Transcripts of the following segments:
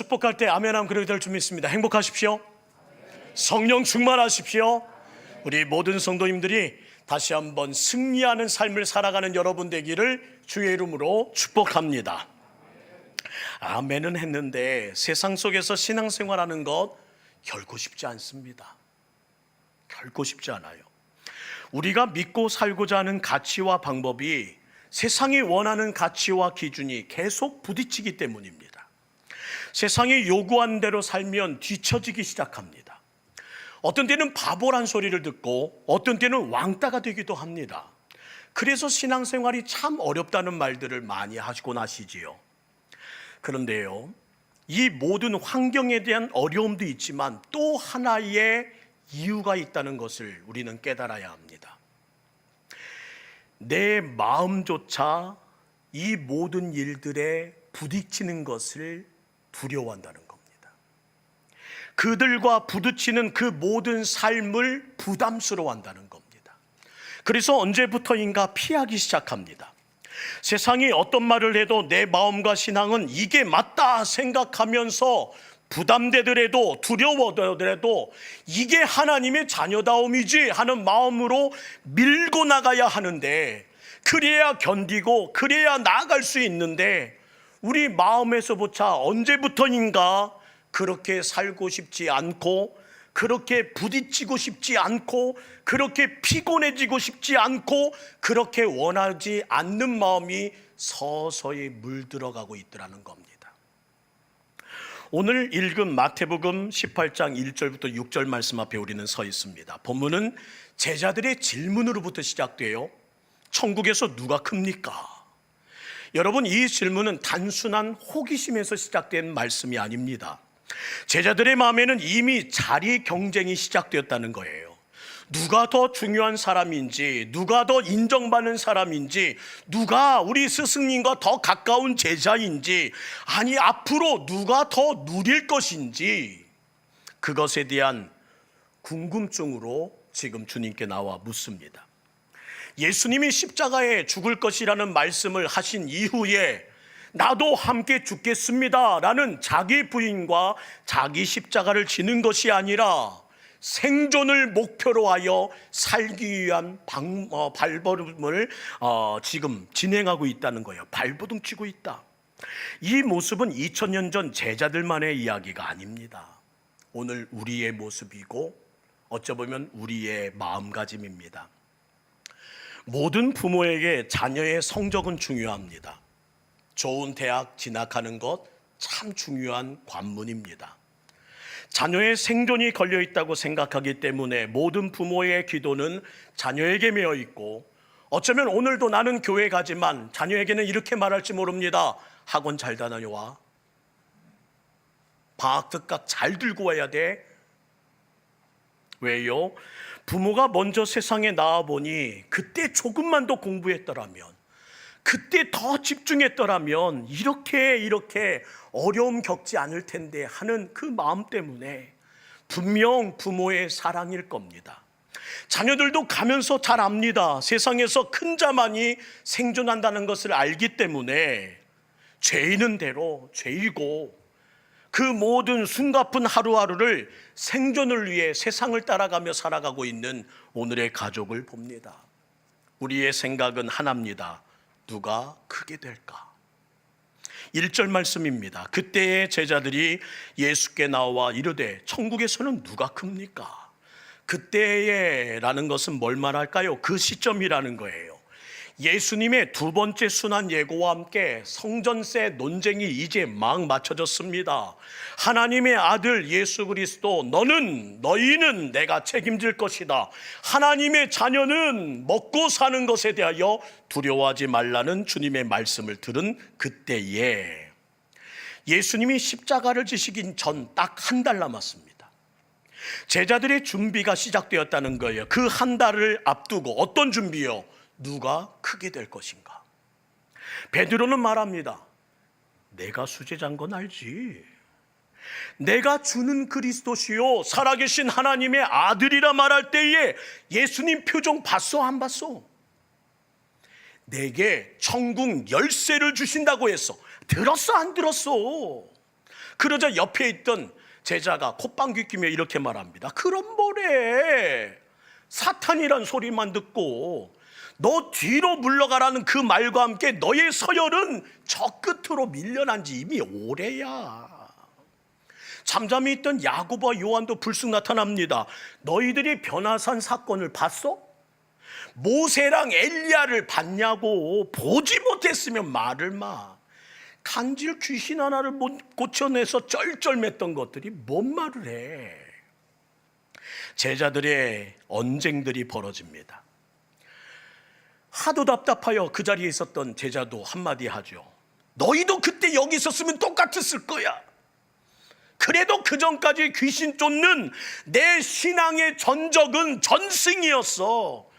축복할 때 아멘하면 그렇게 될 줄 믿습니다. 행복하십시오. 성령 충만하십시오. 우리 모든 성도님들이 다시 한번 승리하는 삶을 살아가는 여러분 되기를 주의 이름으로 축복합니다. 아멘은 했는데 세상 속에서 신앙생활하는 것 결코 쉽지 않습니다. 결코 쉽지 않아요. 우리가 믿고 살고자 하는 가치와 방법이 세상이 원하는 가치와 기준이 계속 부딪히기 때문입니다. 세상이 요구한 대로 살면 뒤처지기 시작합니다. 어떤 때는 바보란 소리를 듣고 어떤 때는 왕따가 되기도 합니다. 그래서 신앙생활이 참 어렵다는 말들을 많이 하시곤 하시지요. 그런데요, 이 모든 환경에 대한 어려움도 있지만 또 하나의 이유가 있다는 것을 우리는 깨달아야 합니다. 내 마음조차 이 모든 일들에 부딪히는 것을 두려워한다는 겁니다. 그들과 부딪히는 그 모든 삶을 부담스러워한다는 겁니다. 그래서 언제부터인가 피하기 시작합니다. 세상이 어떤 말을 해도 내 마음과 신앙은 이게 맞다 생각하면서 부담되더라도 두려워더라도 이게 하나님의 자녀다움이지 하는 마음으로 밀고 나가야 하는데, 그래야 견디고 그래야 나아갈 수 있는데 우리 마음에서부터 언제부터인가 그렇게 살고 싶지 않고, 그렇게 부딪히고 싶지 않고, 그렇게 피곤해지고 싶지 않고, 그렇게 원하지 않는 마음이 서서히 물들어가고 있더라는 겁니다. 오늘 읽은 마태복음 18장 1절부터 6절 말씀 앞에 우리는 서 있습니다. 본문은 제자들의 질문으로부터 시작돼요. 천국에서 누가 큽니까? 여러분, 이 질문은 단순한 호기심에서 시작된 말씀이 아닙니다. 제자들의 마음에는 이미 자리 경쟁이 시작되었다는 거예요. 누가 더 중요한 사람인지, 누가 더 인정받는 사람인지, 누가 우리 스승님과 더 가까운 제자인지, 아니 앞으로 누가 더 누릴 것인지, 그것에 대한 궁금증으로 지금 주님께 나와 묻습니다. 예수님이 십자가에 죽을 것이라는 말씀을 하신 이후에 나도 함께 죽겠습니다 라는 자기 부인과 자기 십자가를 지는 것이 아니라 생존을 목표로 하여 살기 위한 발걸음을 지금 진행하고 있다는 거예요. 발버둥 치고 있다. 이 모습은 2000년 전 제자들만의 이야기가 아닙니다. 오늘 우리의 모습이고 어쩌면 우리의 마음가짐입니다. 모든 부모에게 자녀의 성적은 중요합니다. 좋은 대학 진학하는 것 참 중요한 관문입니다. 자녀의 생존이 걸려있다고 생각하기 때문에 모든 부모의 기도는 자녀에게 매여 있고, 어쩌면 오늘도 나는 교회 가지만 자녀에게는 이렇게 말할지 모릅니다. 학원 잘 다녀와. 방학 특각 잘 들고 와야 돼. 왜요? 부모가 먼저 세상에 나와보니 그때 조금만 더 공부했더라면, 그때 더 집중했더라면 이렇게 어려움 겪지 않을 텐데 하는 그 마음 때문에 분명 부모의 사랑일 겁니다. 자녀들도 가면서 잘 압니다. 세상에서 큰 자만이 생존한다는 것을 알기 때문에 죄인은 대로 죄이고, 그 모든 숨가쁜 하루하루를 생존을 위해 세상을 따라가며 살아가고 있는 오늘의 가족을 봅니다. 우리의 생각은 하나입니다. 누가 크게 될까? 1절 말씀입니다. 그때의 제자들이 예수께 나와 이르되 천국에서는 누가 큽니까? 그때의 라는 것은 뭘 말할까요? 그 시점이라는 거예요. 예수님의 두 번째 순환 예고와 함께 성전세 논쟁이 이제 막 맞춰졌습니다. 하나님의 아들 예수 그리스도, 너희는 내가 책임질 것이다. 하나님의 자녀는 먹고 사는 것에 대하여 두려워하지 말라는 주님의 말씀을 들은 그때에 예수님이 십자가를 지시기 전 딱 한 달 남았습니다. 제자들의 준비가 시작되었다는 거예요. 그 한 달을 앞두고 어떤 준비요? 누가 크게 될 것인가? 베드로는 말합니다. 내가 수제자인 건 알지. 내가 주는 그리스도시요 살아계신 하나님의 아들이라 말할 때에 예수님 표정 봤어 안 봤어? 내게 천국 열쇠를 주신다고 했어. 들었어 안 들었어? 그러자 옆에 있던 제자가 콧방귀 뀌며 이렇게 말합니다. 그럼 뭐래? 사탄이란 소리만 듣고 너 뒤로 물러가라는 그 말과 함께 너의 서열은 저 끝으로 밀려난 지 이미 오래야. 잠잠히 있던 야고보와 요한도 불쑥 나타납니다. 너희들이 변화산 사건을 봤어? 모세랑 엘리야를 봤냐고. 보지 못했으면 말을 마. 간질 귀신 하나를 못 고쳐내서 쩔쩔맸던 것들이 뭔 말을 해. 제자들의 언쟁들이 벌어집니다. 하도 답답하여 그 자리에 있었던 제자도 한마디 하죠. 너희도 그때 여기 있었으면 똑같았을 거야. 그래도 그 전까지 귀신 쫓는 내 신앙의 전적은 전승이었어.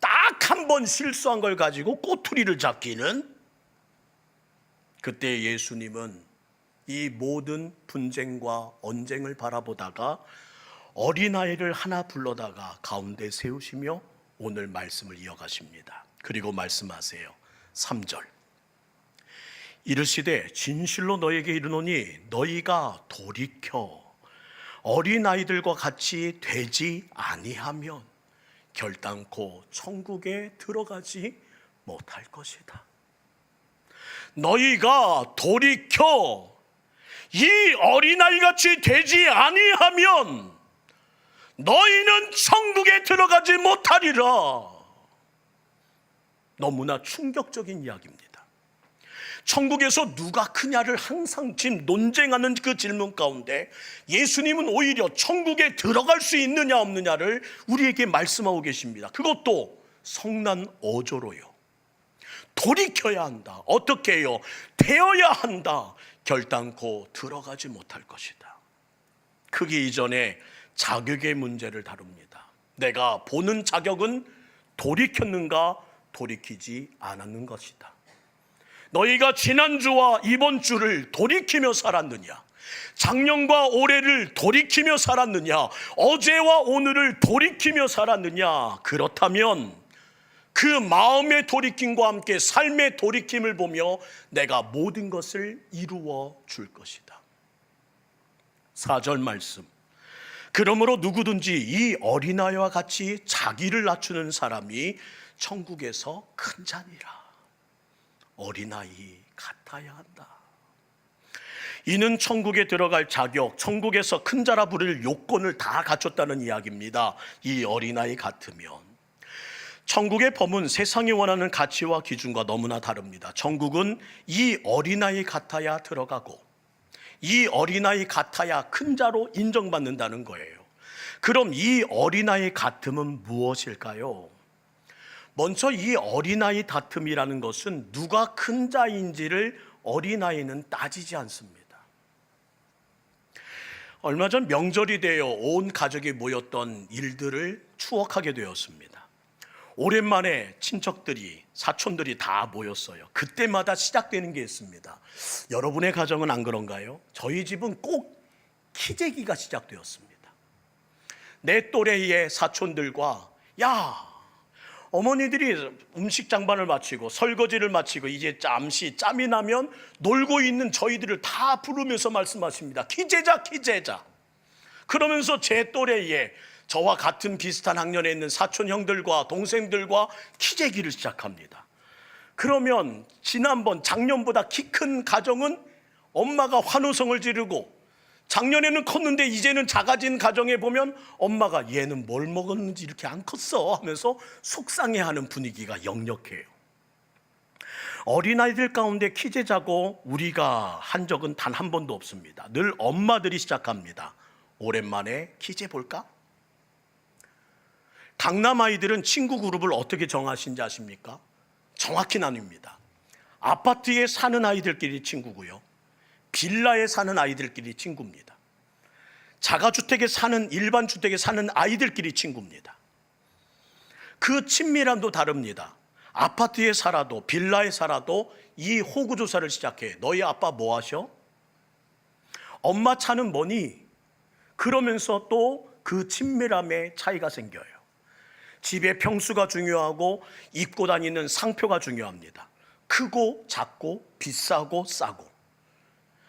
딱 한 번 실수한 걸 가지고 꼬투리를 잡기는. 그때 예수님은 이 모든 분쟁과 언쟁을 바라보다가 어린아이를 하나 불러다가 가운데 세우시며 오늘 말씀을 이어가십니다. 그리고 말씀하세요. 3절. 이르시되 진실로 너에게 이르노니 너희가 돌이켜 어린아이들과 같이 되지 아니하면 결단코 천국에 들어가지 못할 것이다. 너희가 돌이켜 이 어린아이같이 되지 아니하면 너희는 천국에 들어가지 못하리라. 너무나 충격적인 이야기입니다. 천국에서 누가 크냐를 항상 지금 논쟁하는 그 질문 가운데 예수님은 오히려 천국에 들어갈 수 있느냐 없느냐를 우리에게 말씀하고 계십니다. 그것도 성난 어조로요. 돌이켜야 한다. 어떻게 해요? 되어야 한다. 결단코 들어가지 못할 것이다. 크기 이전에 자격의 문제를 다룹니다. 내가 보는 자격은 돌이켰는가 돌이키지 않았는 것이다. 너희가 지난주와 이번 주를 돌이키며 살았느냐? 작년과 올해를 돌이키며 살았느냐? 어제와 오늘을 돌이키며 살았느냐? 그렇다면 그 마음의 돌이킴과 함께 삶의 돌이킴을 보며 내가 모든 것을 이루어 줄 것이다. 4절 말씀. 그러므로 누구든지 이 어린아이와 같이 자기를 낮추는 사람이 천국에서 큰 자니라. 어린아이 같아야 한다. 이는 천국에 들어갈 자격, 천국에서 큰 자라 부를 요건을 다 갖췄다는 이야기입니다. 이 어린아이 같으면. 천국의 법은 세상이 원하는 가치와 기준과 너무나 다릅니다. 천국은 이 어린아이 같아야 들어가고 이 어린아이 같아야 큰 자로 인정받는다는 거예요. 그럼 이 어린아이 같음은 무엇일까요? 먼저 이 어린아이 다툼이라는 것은 누가 큰 자인지를 어린아이는 따지지 않습니다. 얼마 전 명절이 되어 온 가족이 모였던 일들을 추억하게 되었습니다. 오랜만에 친척들이, 사촌들이 다 모였어요. 그때마다 시작되는 게 있습니다. 여러분의 가정은 안 그런가요? 저희 집은 꼭 키재기가 시작되었습니다. 내 또래의 사촌들과 야, 어머니들이 음식 장반을 마치고 설거지를 마치고 이제 잠시 짬이 나면 놀고 있는 저희들을 다 부르면서 말씀하십니다. 키재자, 키재자. 그러면서 제 또래에 저와 같은 비슷한 학년에 있는 사촌 형들과 동생들과 키재기를 시작합니다. 그러면 작년보다 키 큰 가정은 엄마가 환호성을 지르고, 작년에는 컸는데 이제는 작아진 가정에 보면 엄마가 얘는 뭘 먹었는지 이렇게 안 컸어 하면서 속상해하는 분위기가 역력해요. 어린아이들 가운데 키재자고 우리가 한 적은 단 한 번도 없습니다. 늘 엄마들이 시작합니다. 오랜만에 키재 볼까? 강남 아이들은 친구 그룹을 어떻게 정하신지 아십니까? 정확히 나뉩니다. 아파트에 사는 아이들끼리 친구고요, 빌라에 사는 아이들끼리 친구입니다. 자가주택에 사는, 일반 주택에 사는 아이들끼리 친구입니다. 그 친밀함도 다릅니다. 아파트에 살아도 빌라에 살아도 이 호구조사를 시작해. 너희 아빠 뭐 하셔? 엄마 차는 뭐니? 그러면서 또 그 친밀함의 차이가 생겨요. 집의 평수가 중요하고 입고 다니는 상표가 중요합니다. 크고 작고 비싸고 싸고.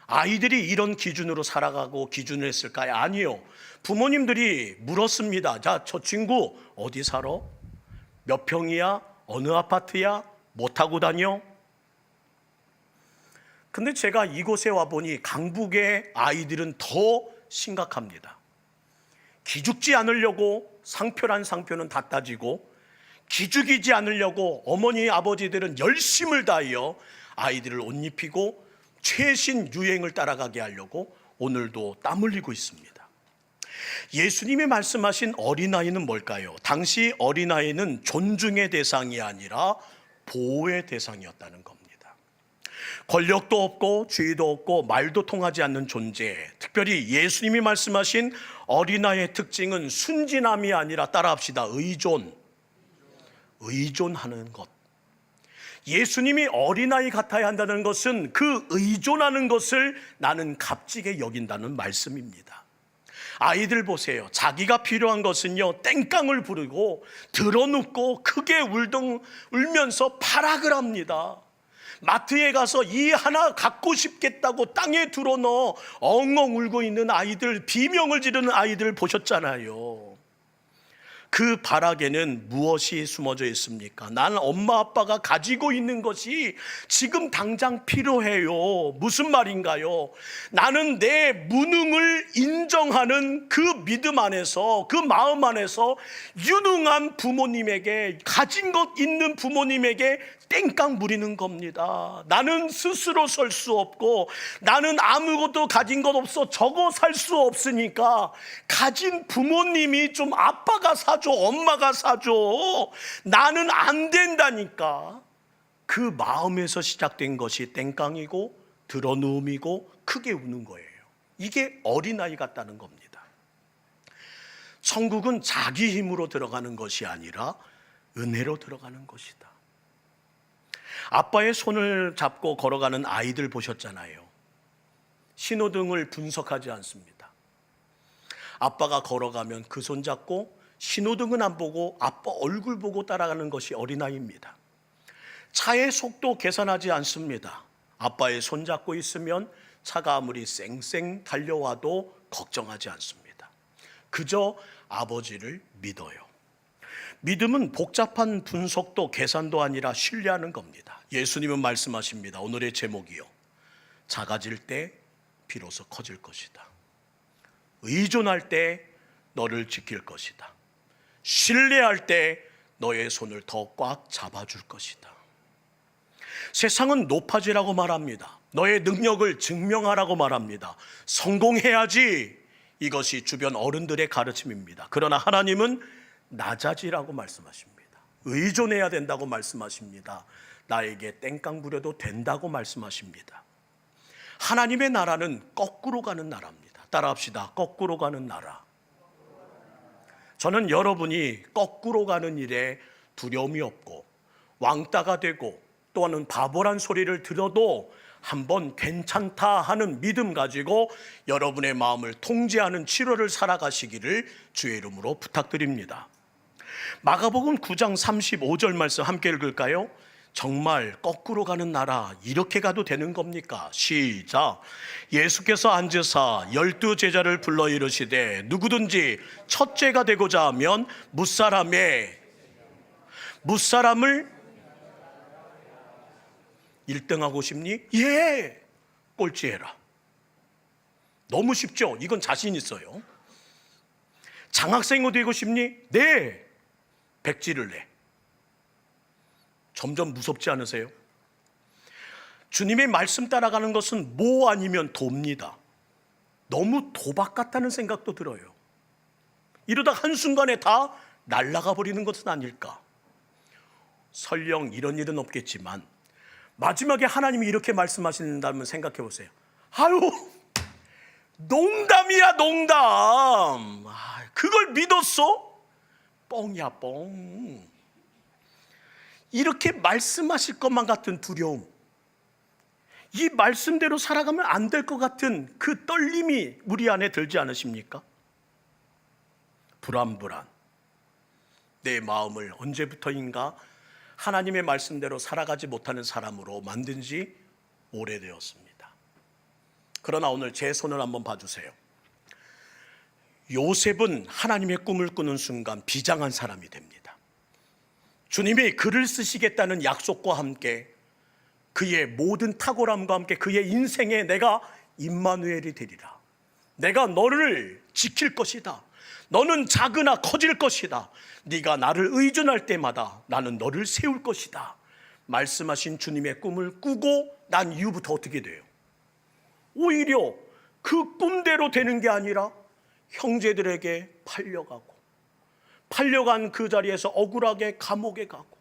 아이들이 이런 기준으로 살아가고 기준을 했을까요? 아니요. 부모님들이 물었습니다. 자, 저 친구 어디 살아? 몇 평이야? 어느 아파트야? 뭐 타고 다녀? 근데 제가 이곳에 와보니 강북의 아이들은 더 심각합니다. 기죽지 않으려고 상표란 상표는 다 따지고, 기죽이지 않으려고 어머니 아버지들은 열심을 다하여 아이들을 옷 입히고 최신 유행을 따라가게 하려고 오늘도 땀 흘리고 있습니다. 예수님이 말씀하신 어린아이는 뭘까요? 당시 어린아이는 존중의 대상이 아니라 보호의 대상이었다는 겁니다. 권력도 없고 지위도 없고 말도 통하지 않는 존재, 특별히 예수님이 말씀하신 어린아이의 특징은 순진함이 아니라, 따라합시다, 의존하는 것. 예수님이 어린아이 같아야 한다는 것은 그 의존하는 것을 나는 값지게 여긴다는 말씀입니다. 아이들 보세요. 자기가 필요한 것은요, 땡깡을 부르고 드러눕고 크게 울면서 발악을 합니다. 마트에 가서 이 하나 갖고 싶겠다고 땅에 들어넣어 엉엉 울고 있는 아이들, 비명을 지르는 아이들 보셨잖아요. 그 발악에는 무엇이 숨어져 있습니까? 나는 엄마 아빠가 가지고 있는 것이 지금 당장 필요해요. 무슨 말인가요? 나는 내 무능을 인정하는 그 믿음 안에서, 그 마음 안에서 유능한 부모님에게, 가진 것 있는 부모님에게 땡깡 부리는 겁니다. 나는 스스로 설 수 없고, 나는 아무것도 가진 것 없어 저거 살 수 없으니까 가진 부모님이 좀 아빠가 사줘, 엄마가 사줘, 나는 안 된다니까. 그 마음에서 시작된 것이 땡깡이고 드러누움이고 크게 우는 거예요. 이게 어린아이 같다는 겁니다. 천국은 자기 힘으로 들어가는 것이 아니라 은혜로 들어가는 것이다. 아빠의 손을 잡고 걸어가는 아이들 보셨잖아요. 신호등을 분석하지 않습니다. 아빠가 걸어가면 그 손 잡고 신호등은 안 보고 아빠 얼굴 보고 따라가는 것이 어린아이입니다. 차의 속도 계산하지 않습니다. 아빠의 손 잡고 있으면 차가 아무리 쌩쌩 달려와도 걱정하지 않습니다. 그저 아버지를 믿어요. 믿음은 복잡한 분석도 계산도 아니라 신뢰하는 겁니다. 예수님은 말씀하십니다. 오늘의 제목이요, 작아질 때 비로소 커질 것이다. 의존할 때 너를 지킬 것이다. 신뢰할 때 너의 손을 더 꽉 잡아줄 것이다. 세상은 높아지라고 말합니다. 너의 능력을 증명하라고 말합니다. 성공해야지, 이것이 주변 어른들의 가르침입니다. 그러나 하나님은 낮아지라고 말씀하십니다. 의존해야 된다고 말씀하십니다. 나에게 땡깡 부려도 된다고 말씀하십니다. 하나님의 나라는 거꾸로 가는 나라입니다. 따라합시다. 거꾸로 가는 나라. 저는 여러분이 거꾸로 가는 일에 두려움이 없고 왕따가 되고 또는 바보란 소리를 들어도 한번 괜찮다 하는 믿음 가지고 여러분의 마음을 통제하는 치료를 살아가시기를 주의 이름으로 부탁드립니다. 마가복음 9장 35절 말씀 함께 읽을까요? 정말 거꾸로 가는 나라, 이렇게 가도 되는 겁니까? 시작. 예수께서 앉으사 12 제자를 불러 이르시되 누구든지 첫째가 되고자 하면 무사람을 1등하고 싶니? 예, 꼴찌해라. 너무 쉽죠? 이건 자신 있어요. 장학생이 되고 싶니? 네, 백지를 내. 점점 무섭지 않으세요? 주님의 말씀 따라가는 것은 뭐 아니면 도입니다. 너무 도박 같다는 생각도 들어요. 이러다 한순간에 다 날아가 버리는 것은 아닐까? 설령 이런 일은 없겠지만 마지막에 하나님이 이렇게 말씀하신다면 생각해 보세요. 아유, 농담이야, 농담. 그걸 믿었어? 뻥이야, 뻥. 이렇게 말씀하실 것만 같은 두려움, 이 말씀대로 살아가면 안 될 것 같은 그 떨림이 우리 안에 들지 않으십니까? 불안불안. 내 마음을 언제부터인가 하나님의 말씀대로 살아가지 못하는 사람으로 만든 지 오래되었습니다. 그러나 오늘 제 손을 한번 봐주세요. 요셉은 하나님의 꿈을 꾸는 순간 비장한 사람이 됩니다. 주님이 그를 쓰시겠다는 약속과 함께 그의 모든 탁월함과 함께 그의 인생에 내가 임마누엘이 되리라. 내가 너를 지킬 것이다. 너는 작으나 커질 것이다. 네가 나를 의존할 때마다 나는 너를 세울 것이다. 말씀하신 주님의 꿈을 꾸고 난 이후부터 어떻게 돼요? 오히려 그 꿈대로 되는 게 아니라 형제들에게 팔려간 그 자리에서 억울하게 감옥에 가고,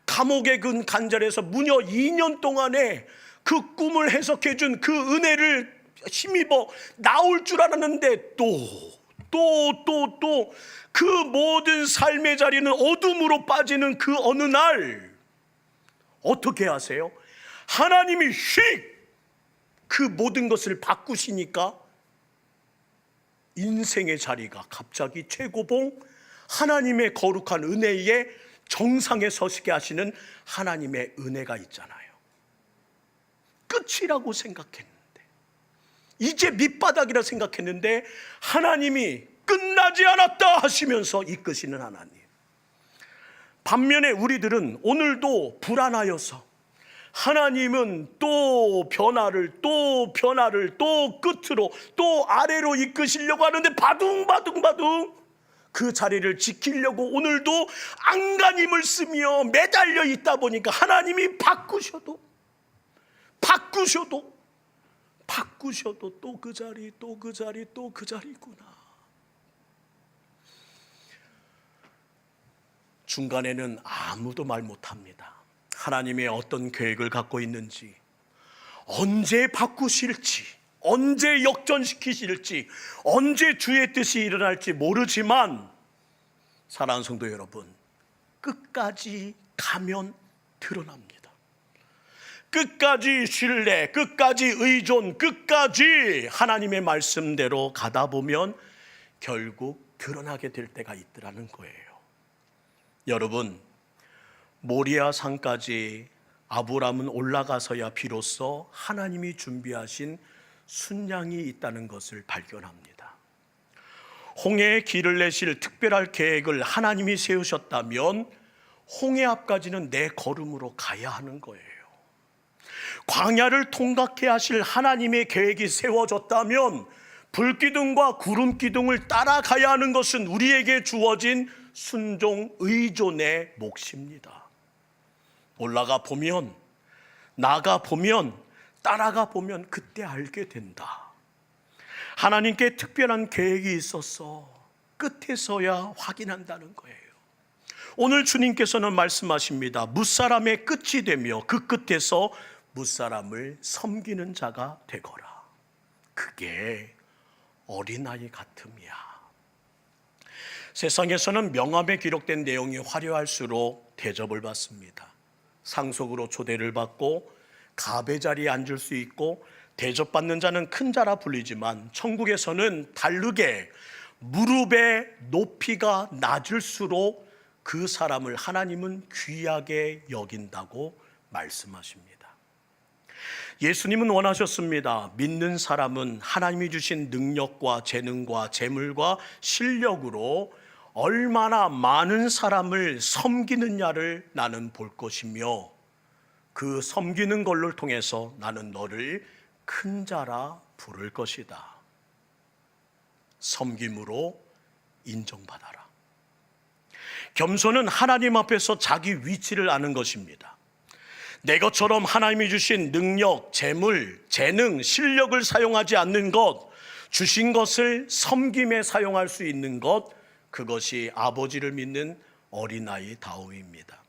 감옥에 근 간절해서 무려 2년 동안에 그 꿈을 해석해 준 그 은혜를 힘입어 나올 줄 알았는데 또 그 모든 삶의 자리는 어둠으로 빠지는 그 어느 날 어떻게 하세요? 하나님이 휙 그 모든 것을 바꾸시니까 인생의 자리가 갑자기 최고봉 하나님의 거룩한 은혜의 정상에 서시게 하시는 하나님의 은혜가 있잖아요. 끝이라고 생각했는데, 이제 밑바닥이라 생각했는데 하나님이 끝나지 않았다 하시면서 이끄시는 하나님. 반면에 우리들은 오늘도 불안하여서 하나님은 또 변화를 또 끝으로 또 아래로 이끄시려고 하는데 바둥바둥 그 자리를 지키려고 오늘도 안간힘을 쓰며 매달려 있다 보니까 하나님이 바꾸셔도 또 그 자리구나. 중간에는 아무도 말 못합니다. 하나님의 어떤 계획을 갖고 있는지, 언제 바꾸실지, 언제 역전시키실지, 언제 주의 뜻이 일어날지 모르지만 사랑하는 성도 여러분, 끝까지 가면 드러납니다. 끝까지 신뢰, 끝까지 의존, 끝까지 하나님의 말씀대로 가다 보면 결국 드러나게 될 때가 있더라는 거예요. 여러분, 모리아 산까지 아브라함은 올라가서야 비로소 하나님이 준비하신 순양이 있다는 것을 발견합니다. 홍해의 길을 내실 특별할 계획을 하나님이 세우셨다면 홍해 앞까지는 내 걸음으로 가야 하는 거예요. 광야를 통과케 하실 하나님의 계획이 세워졌다면 불기둥과 구름기둥을 따라가야 하는 것은 우리에게 주어진 순종 의존의 몫입니다. 올라가 보면, 나가 보면, 따라가 보면 그때 알게 된다. 하나님께 특별한 계획이 있어서 끝에서야 확인한다는 거예요. 오늘 주님께서는 말씀하십니다. 무사람의 끝이 되며 그 끝에서 무사람을 섬기는 자가 되거라. 그게 어린아이 같음이야. 세상에서는 명함에 기록된 내용이 화려할수록 대접을 받습니다. 상속으로 초대를 받고 갑의 자리에 앉을 수 있고 대접받는 자는 큰 자라 불리지만 천국에서는 다르게 무릎의 높이가 낮을수록 그 사람을 하나님은 귀하게 여긴다고 말씀하십니다. 예수님은 원하셨습니다. 믿는 사람은 하나님이 주신 능력과 재능과 재물과 실력으로 얼마나 많은 사람을 섬기느냐를 나는 볼 것이며 그 섬기는 걸로 통해서 나는 너를 큰 자라 부를 것이다. 섬김으로 인정받아라. 겸손은 하나님 앞에서 자기 위치를 아는 것입니다. 내 것처럼 하나님이 주신 능력, 재물, 재능, 실력을 사용하지 않는 것, 주신 것을 섬김에 사용할 수 있는 것, 그것이 아버지를 믿는 어린아이 다움입니다.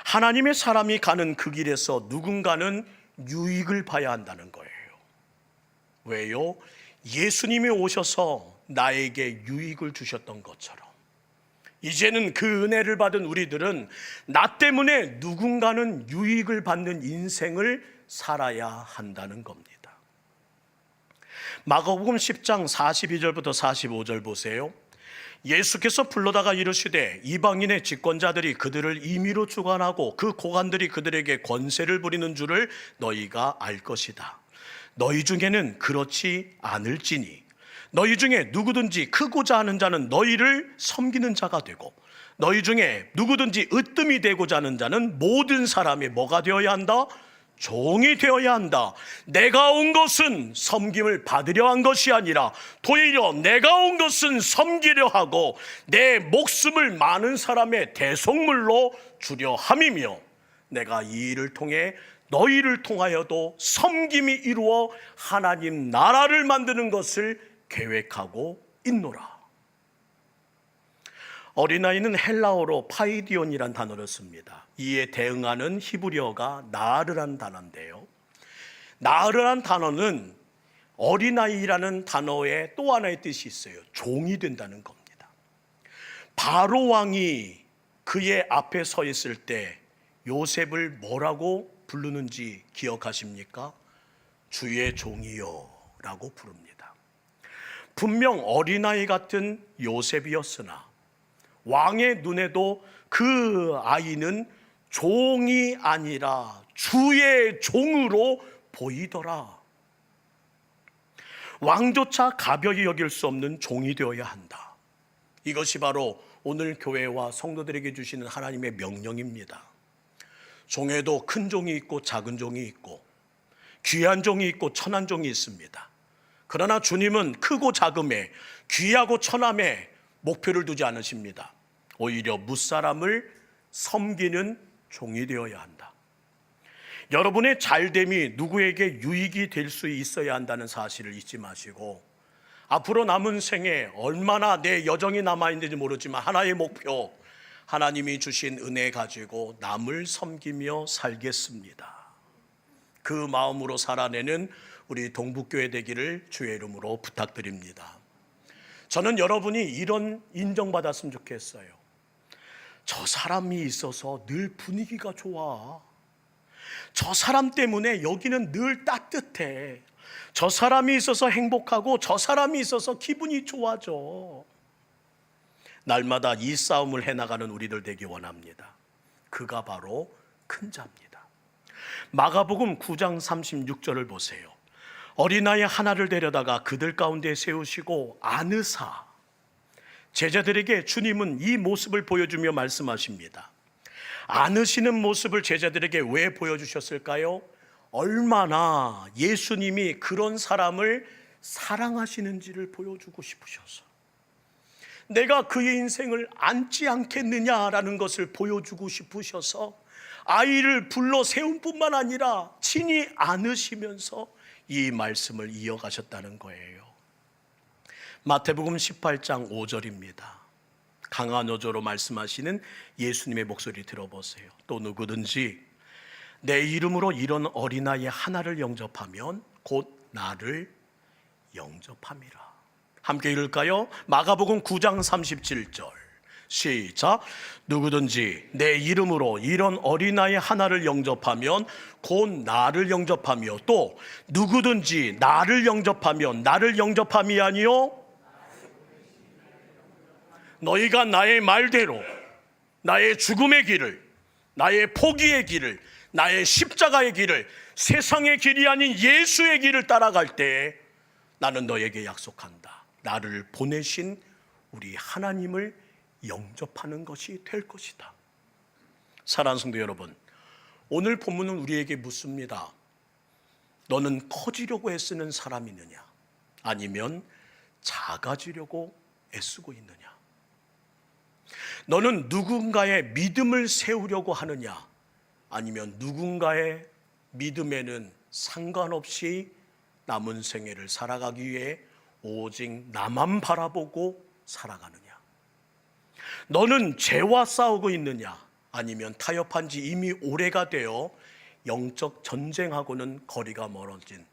하나님의 사람이 가는 그 길에서 누군가는 유익을 봐야 한다는 거예요. 왜요? 예수님이 오셔서 나에게 유익을 주셨던 것처럼 이제는 그 은혜를 받은 우리들은 나 때문에 누군가는 유익을 받는 인생을 살아야 한다는 겁니다. 마가복음 10장 42절부터 45절 보세요. 예수께서 불러다가 이르시되 이방인의 집권자들이 그들을 임의로 주관하고 그 고관들이 그들에게 권세를 부리는 줄을 너희가 알 것이다. 너희 중에는 그렇지 않을지니 너희 중에 누구든지 크고자 하는 자는 너희를 섬기는 자가 되고 너희 중에 누구든지 으뜸이 되고자 하는 자는 모든 사람이 뭐가 되어야 한다? 종이 되어야 한다. 내가 온 것은 섬김을 받으려 한 것이 아니라 도리어 내가 온 것은 섬기려 하고 내 목숨을 많은 사람의 대속물로 주려 함이며 내가 이 일을 통해 너희를 통하여도 섬김이 이루어 하나님 나라를 만드는 것을 계획하고 있노라. 어린아이는 헬라어로 파이디온이란 단어를 씁니다. 이에 대응하는 히브리어가 나르란 단어인데요, 나르란 단어는 어린아이라는 단어에 또 하나의 뜻이 있어요. 종이 된다는 겁니다. 바로 왕이 그의 앞에 서 있을 때 요셉을 뭐라고 부르는지 기억하십니까? 주의 종이요 라고 부릅니다. 분명 어린아이 같은 요셉이었으나 왕의 눈에도 그 아이는 종이 아니라 주의 종으로 보이더라. 왕조차 가벼이 여길 수 없는 종이 되어야 한다. 이것이 바로 오늘 교회와 성도들에게 주시는 하나님의 명령입니다. 종에도 큰 종이 있고 작은 종이 있고 귀한 종이 있고 천한 종이 있습니다. 그러나 주님은 크고 작음에 귀하고 천함에 목표를 두지 않으십니다. 오히려 무사람을 섬기는 종이 되어야 한다. 여러분의 잘됨이 누구에게 유익이 될 수 있어야 한다는 사실을 잊지 마시고 앞으로 남은 생에 얼마나 내 여정이 남아있는지 모르지만 하나의 목표, 하나님이 주신 은혜 가지고 남을 섬기며 살겠습니다. 그 마음으로 살아내는 우리 동북교회 되기를 주의 이름으로 부탁드립니다. 저는 여러분이 이런 인정받았으면 좋겠어요. 저 사람이 있어서 늘 분위기가 좋아. 저 사람 때문에 여기는 늘 따뜻해. 저 사람이 있어서 행복하고 저 사람이 있어서 기분이 좋아져. 날마다 이 싸움을 해나가는 우리들 되기 원합니다. 그가 바로 큰 자입니다. 마가복음 9장 36절을 보세요. 어린아이 하나를 데려다가 그들 가운데 세우시고 안으사. 제자들에게 주님은 이 모습을 보여주며 말씀하십니다. 안으시는 모습을 제자들에게 왜 보여주셨을까요? 얼마나 예수님이 그런 사람을 사랑하시는지를 보여주고 싶으셔서, 내가 그의 인생을 안지 않겠느냐라는 것을 보여주고 싶으셔서 아이를 불러 세운 뿐만 아니라 친히 안으시면서 이 말씀을 이어가셨다는 거예요. 마태복음 18장 5절입니다. 강한 어조로 말씀하시는 예수님의 목소리 들어보세요. 또 누구든지 내 이름으로 이런 어린아이 하나를 영접하면 곧 나를 영접함이라. 함께 읽을까요? 마가복음 9장 37절 시작. 누구든지 내 이름으로 이런 어린아이 하나를 영접하면 곧 나를 영접하며 또 누구든지 나를 영접하면 나를 영접함이 아니요 너희가 나의 말대로 나의 죽음의 길을, 나의 포기의 길을, 나의 십자가의 길을, 세상의 길이 아닌 예수의 길을 따라갈 때 나는 너에게 약속한다. 나를 보내신 우리 하나님을 영접하는 것이 될 것이다. 사랑하는 성도 여러분, 오늘 본문은 우리에게 묻습니다. 너는 커지려고 애쓰는 사람이느냐? 아니면 작아지려고 애쓰고 있느냐? 너는 누군가의 믿음을 세우려고 하느냐? 아니면 누군가의 믿음에는 상관없이 남은 생애를 살아가기 위해 오직 나만 바라보고 살아가느냐? 너는 죄와 싸우고 있느냐? 아니면 타협한 지 이미 오래가 되어 영적 전쟁하고는 거리가 멀어진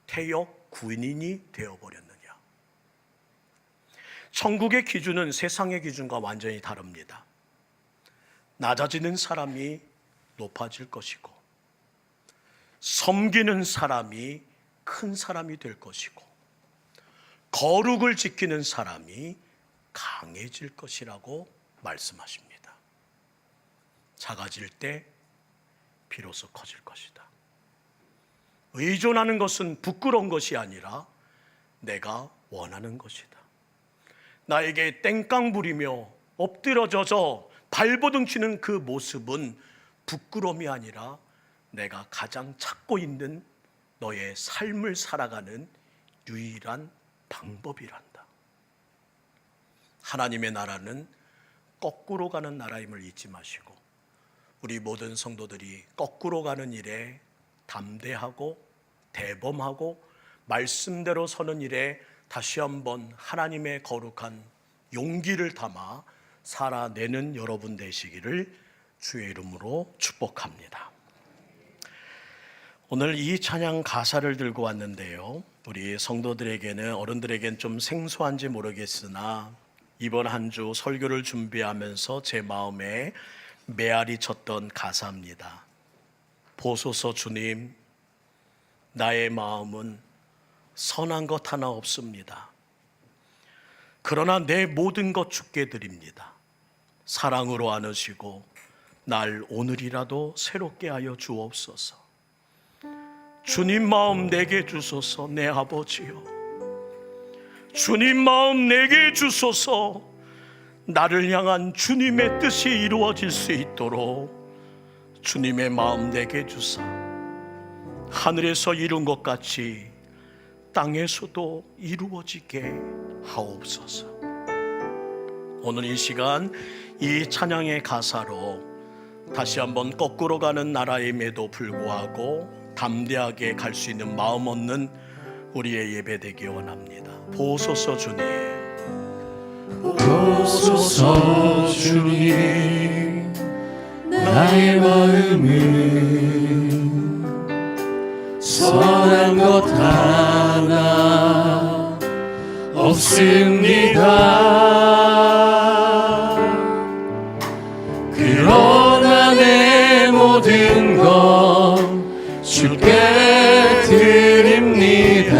태역 군인이 되어버렸느냐? 천국의 기준은 세상의 기준과 완전히 다릅니다. 낮아지는 사람이 높아질 것이고 섬기는 사람이 큰 사람이 될 것이고 거룩을 지키는 사람이 강해질 것이라고 말씀하십니다. 작아질 때 비로소 커질 것이다. 의존하는 것은 부끄러운 것이 아니라 내가 원하는 것이다. 나에게 땡깡 부리며 엎드러져서 발버둥 치는 그 모습은 부끄러움이 아니라 내가 가장 찾고 있는 너의 삶을 살아가는 유일한 방법이란다. 하나님의 나라는 거꾸로 가는 나라임을 잊지 마시고 우리 모든 성도들이 거꾸로 가는 일에 담대하고 대범하고 말씀대로 서는 일에 다시 한번 하나님의 거룩한 용기를 담아 살아내는 여러분 되시기를 주의 이름으로 축복합니다. 오늘 이 찬양 가사를 들고 왔는데요, 우리 성도들에게는, 어른들에게는 좀 생소한지 모르겠으나 이번 한 주 설교를 준비하면서 제 마음에 메아리 쳤던 가사입니다. 보소서 주님, 나의 마음은 선한 것 하나 없습니다. 그러나 내 모든 것 주께 드립니다. 사랑으로 안으시고 날 오늘이라도 새롭게 하여 주옵소서. 주님 마음 내게 주소서. 내 아버지여, 주님 마음 내게 주소서. 나를 향한 주님의 뜻이 이루어질 수 있도록 주님의 마음 내게 주사 하늘에서 이룬 것 같이 땅에서도 이루어지게 하옵소서. 오늘 이 시간 이 찬양의 가사로 다시 한번 거꾸로 가는 나라임에도 불구하고 담대하게 갈 수 있는 마음 얻는 우리의 예배 되기 원합니다. 보소서 주님, 보소서 주님, 나의 마음은 선한 것 하나 없습니다. 그러나 내 모든 것 주께 드립니다.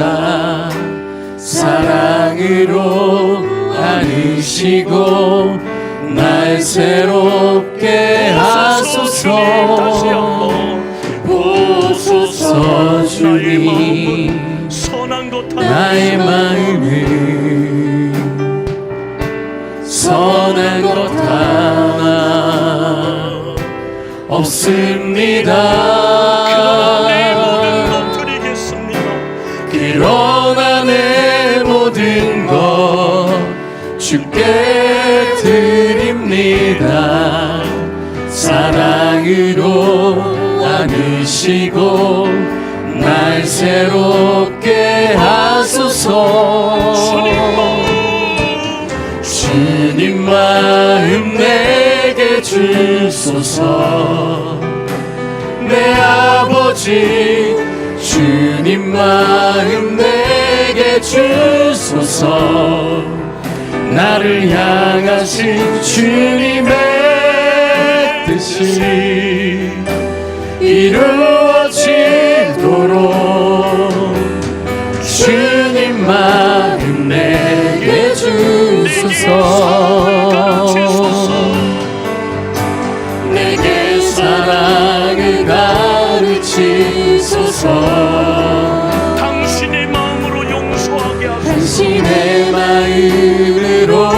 사랑으로 안으시고 날 새롭게 하소서. 보소서 주님, 나의 마음은 선한 것 하나 없습니다. 그러나 내 모든 것 주께 드립니다. 사랑으로 안으시고 날 새롭게 하소서. 주님 마음 내게 주소서. 내 아버지, 주님 마음 내게 주소서. 나를 향하신 주님의 뜻이 이루어지도록 주님 마음 내게 주소서. 내게 사랑을 가르치소서. 당신의 마음으로 용서하게 하소서. 당신의 마음으로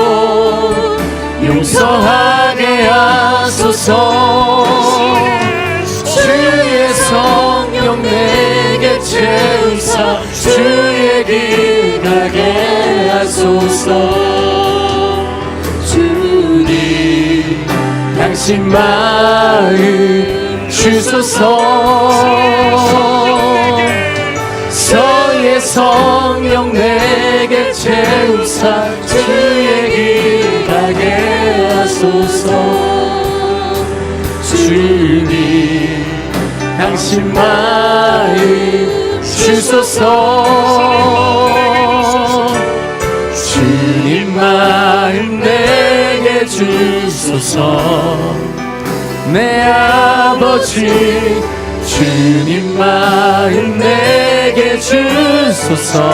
용서하게 하소서. 주의 성령 내게 채우사 주의 길 가게 하소서. 주님, 당신 마음 주소서. 서의 성령 내게 채우사 주의 길 가게 하소서. 주님, 당신 마음 주소서. 주님 마음 내게 주소서. 내 아버지, 주님 마음 내게 주소서.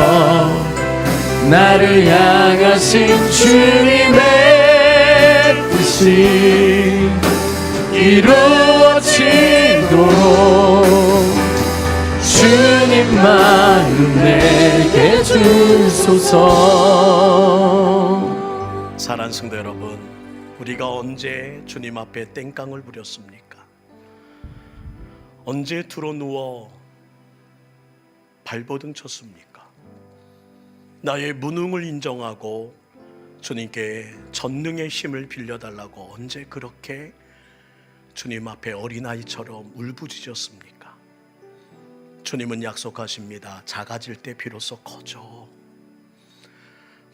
나를 향하신 주님의 뜻이 이루어지도록 주님 마음 내게 주소서. 사랑하는 성도 여러분, 우리가 언제 주님 앞에 땡깡을 부렸습니까? 언제 드러누워 발버둥 쳤습니까? 나의 무능을 인정하고 주님께 전능의 힘을 빌려달라고 언제 그렇게 주님 앞에 어린아이처럼 울부짖었습니까? 주님은 약속하십니다. 작아질 때 비로소 커져.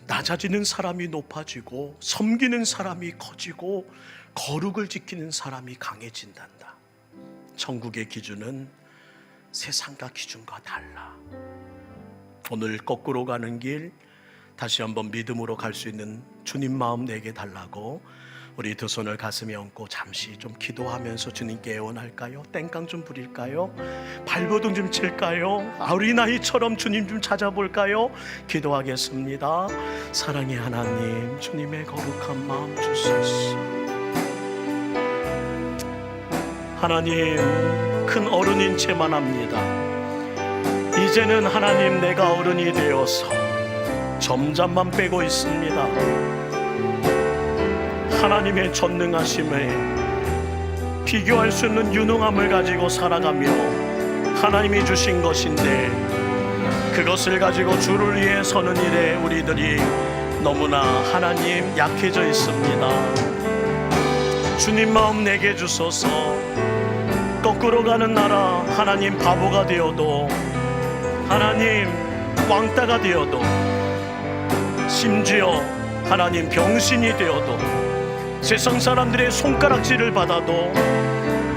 낮아지는 사람이 높아지고 섬기는 사람이 커지고 거룩을 지키는 사람이 강해진단다. 천국의 기준은 세상과 기준과 달라. 오늘 거꾸로 가는 길 다시 한번 믿음으로 갈 수 있는 주님 마음 내게 달라고 우리 두 손을 가슴에 얹고 잠시 좀 기도하면서 주님께 애원할까요? 땡깡 좀 부릴까요? 발버둥 좀 칠까요? 어린아이처럼 주님 좀 찾아볼까요? 기도하겠습니다. 사랑의 하나님, 주님의 거룩한 마음 주소서. 하나님, 큰 어른인 채만 합니다. 이제는 하나님, 내가 어른이 되어서 점잠만 빼고 있습니다. 하나님의 전능하심을 비교할 수 없는 유능함을 가지고 살아가며 하나님이 주신 것인데 그것을 가지고 주를 위해 서는 일에 우리들이 너무나 하나님 약해져 있습니다. 주님 마음 내게 주소서. 거꾸로 가는 나라 하나님 바보가 되어도 하나님 왕따가 되어도 심지어 하나님 병신이 되어도 세상 사람들의 손가락질을 받아도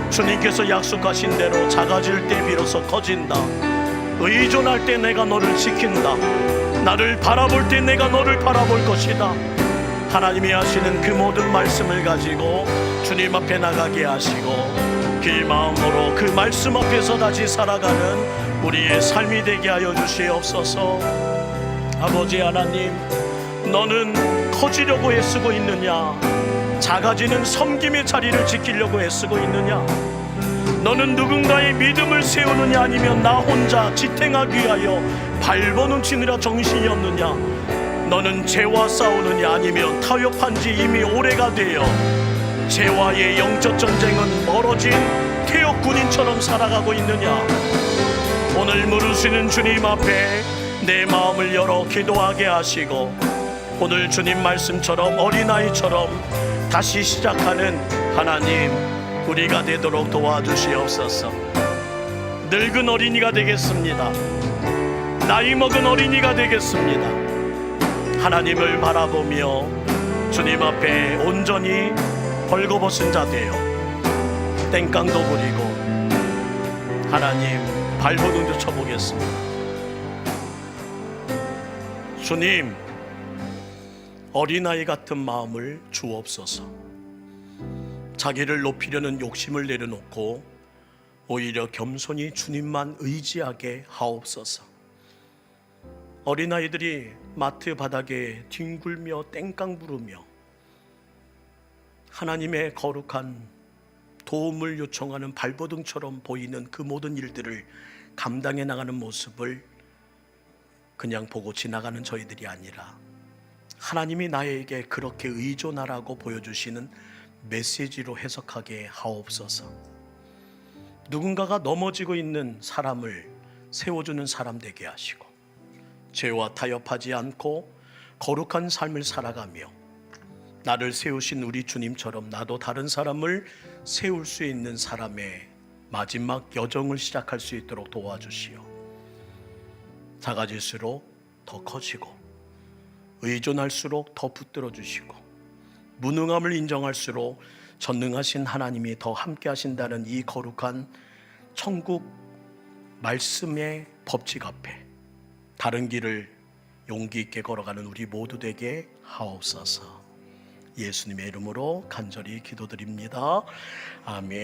주님께서 약속하신 대로 작아질 때 비로소 커진다. 의존할 때 내가 너를 지킨다. 나를 바라볼 때 내가 너를 바라볼 것이다. 하나님이 하시는 그 모든 말씀을 가지고 주님 앞에 나가게 하시고 길 마음으로 그 말씀 앞에서 다시 살아가는 우리의 삶이 되게 하여 주시옵소서. 아버지 하나님, 너는 커지려고 애쓰고 있느냐? 작아지는 섬김의 자리를 지키려고 애쓰고 있느냐? 너는 누군가의 믿음을 세우느냐? 아니면 나 혼자 지탱하기 위하여 발버둥 치느라 정신이 없느냐? 너는 죄와 싸우느냐? 아니면 타협한 지 이미 오래가 되어 죄와의 영적 전쟁은 멀어진 태역 군인처럼 살아가고 있느냐? 오늘 물으시는 주님 앞에 내 마음을 열어 기도하게 하시고 오늘 주님 말씀처럼 어린아이처럼 다시 시작하는 하나님 우리가 되도록 도와주시옵소서. 늙은 어린이가 되겠습니다. 나이 먹은 어린이가 되겠습니다. 하나님을 바라보며 주님 앞에 온전히 벌거벗은 자 되어 땡깡도 부리고 하나님 발버둥도 쳐보겠습니다. 주님, 어린아이 같은 마음을 주옵소서. 자기를 높이려는 욕심을 내려놓고 오히려 겸손히 주님만 의지하게 하옵소서. 어린아이들이 마트 바닥에 뒹굴며 땡깡 부르며 하나님의 거룩한 도움을 요청하는 발버둥처럼 보이는 그 모든 일들을 감당해 나가는 모습을 그냥 보고 지나가는 저희들이 아니라 하나님이 나에게 그렇게 의존하라고 보여주시는 메시지로 해석하게 하옵소서. 누군가가 넘어지고 있는 사람을 세워주는 사람 되게 하시고 죄와 타협하지 않고 거룩한 삶을 살아가며 나를 세우신 우리 주님처럼 나도 다른 사람을 세울 수 있는 사람의 마지막 여정을 시작할 수 있도록 도와주시오. 작아질수록 더 커지고 의존할수록 더 붙들어 주시고 무능함을 인정할수록 전능하신 하나님이 더 함께 하신다는 이 거룩한 천국 말씀의 법칙 앞에 다른 길을 용기 있게 걸어가는 우리 모두 되게 하옵소서. 예수님의 이름으로 간절히 기도드립니다. 아멘.